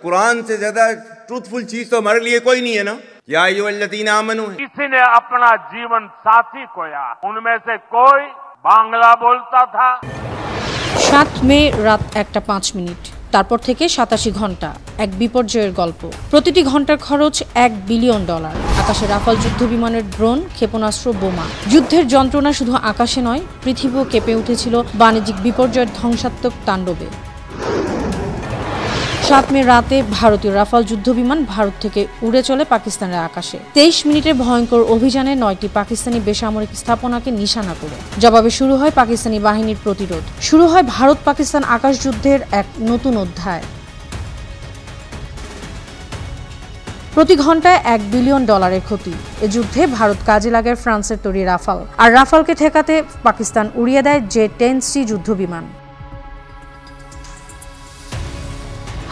कुरान से ज्यादा ट्रूथफुल चीज तो हमारे लिए कोई नहीं है ना। या अय्युहल्लज़ीना आमनू, किसी ने अपना जीवन साथी खोया, उनमें से कोई बांग्ला बोलता था। 7 মে রাত 1:05। তারপর থেকে 87 ঘন্টা, এক বিপর্যয়ের গল্প। প্রতিটি ঘন্টার খরচ $1 বিলিয়ন। আকাশে রাফাল যুদ্ধ বিমানের ড্রোন, ক্ষেপণাস্ত্র, বোমা। যুদ্ধের যন্ত্রণা শুধু আকাশে নয়, পৃথিবীও কেঁপে উঠেছিল বাণিজ্যিক বিপর্যয়ের ধ্বংসাত্মক তাণ্ডবে। 7 মে রাতে ভারতীয় রাফাল যুদ্ধ বিমান ভারত থেকে উড়ে চলে পাকিস্তানের আকাশে। 23 মিনিটের ভয়ঙ্কর অভিযানে 9টি পাকিস্তানি বেসামরিক স্থাপনাকে নিশানা করে জবাবে শুরু হয় পাকিস্তানি বাহিনীর প্রতিরোধ। শুরু হয় ভারত পাকিস্তান আকাশ যুদ্ধের এক নতুন অধ্যায়। প্রতি ঘন্টায় $1 বিলিয়ন ক্ষতি। এ যুদ্ধে ভারত কাজে লাগায় ফ্রান্সের তৈরি রাফাল, আর রাফালকে ঠেকাতে পাকিস্তান উড়িয়ে দেয় J-10C যুদ্ধ বিমান।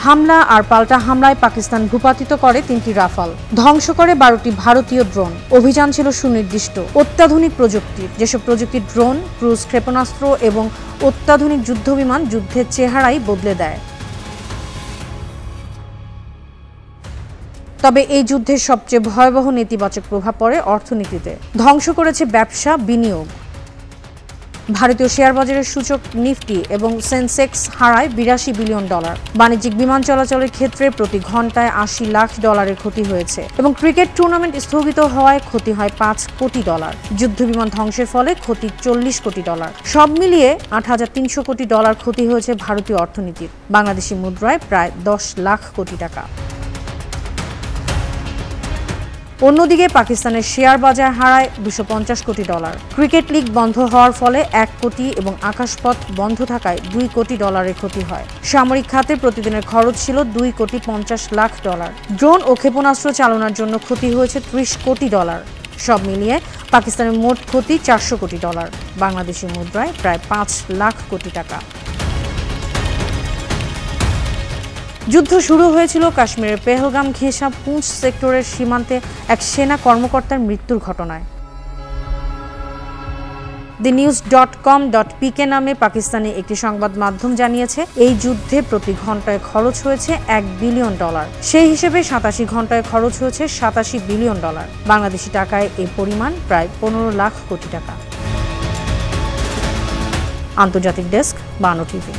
হামলা আর পাল্টা হামলায় পাকিস্তান ভূপাতিত করে 3টি রাফাল, ধ্বংস করে 12টি ভারতীয় ড্রোন। অভিযান ছিল সুনির্দিষ্ট, অত্যাধুনিক প্রযুক্তির। যেসব প্রযুক্তির ড্রোন, ক্রুজ ক্ষেপণাস্ত্র এবং অত্যাধুনিক যুদ্ধবিমান যুদ্ধের চেহারাই বদলে দেয়। তবে এই যুদ্ধের সবচেয়ে ভয়াবহ নেতিবাচক প্রভাব পড়ে অর্থনীতিতে। ধ্বংস করেছে ব্যবসা, বিনিয়োগ। ভারতীয় শেয়ার বাজারের সূচক নিফটি এবং সেন্সেক্স হারায় $82 বিলিয়ন। বাণিজ্যিক বিমান চলাচলের ক্ষেত্রে প্রতি ঘন্টায় $80 লাখ ক্ষতি হয়েছে এবং ক্রিকেট টুর্নামেন্ট স্থগিত হওয়ায় ক্ষতি হয় $5 কোটি। যুদ্ধবিমান ধ্বংসের ফলে ক্ষতি $40 কোটি। সব মিলিয়ে $8,300 কোটি ক্ষতি হয়েছে ভারতীয় অর্থনীতির, বাংলাদেশি মুদ্রায় প্রায় $10 লাখ কোটি টাকা। অন্যদিকে পাকিস্তানের শেয়ার বাজার হারায় $250 কোটি। ক্রিকেট লিগ বন্ধ হওয়ার ফলে 1 কোটি এবং আকাশপথ বন্ধ থাকায় $2 কোটি ক্ষতি হয়। সামরিক খাতে প্রতিদিনের খরচ ছিল $2,50 লাখ। ড্রোন ও ক্ষেপণাস্ত্র চালনার জন্য ক্ষতি হয়েছে $30 কোটি। সব মিলিয়ে পাকিস্তানের মোট ক্ষতি $400 কোটি, বাংলাদেশি মুদ্রায় প্রায় $5 লাখ কোটি টাকা। যুদ্ধ শুরু হয়েছিল কাশ্মীরের পেহেলগাম ঘেঁষা পুঞ্চ সেক্টরের সীমান্তে এক সেনা কর্মকর্তার মৃত্যুর ঘটনায়। thenews.com.pk নামে পাকিস্তানি একটি সংবাদ মাধ্যম জানিয়েছে, এই যুদ্ধে প্রতি ঘন্টায় খরচ হয়েছে $1 বিলিয়ন। সেই হিসেবে 87 ঘন্টায় খরচ হয়েছে $87 বিলিয়ন। বাংলাদেশি টাকায় এই পরিমাণ প্রায় $15 লাখ কোটি টাকা। আন্তর্জাতিক ডেস্ক, বানো টিভি।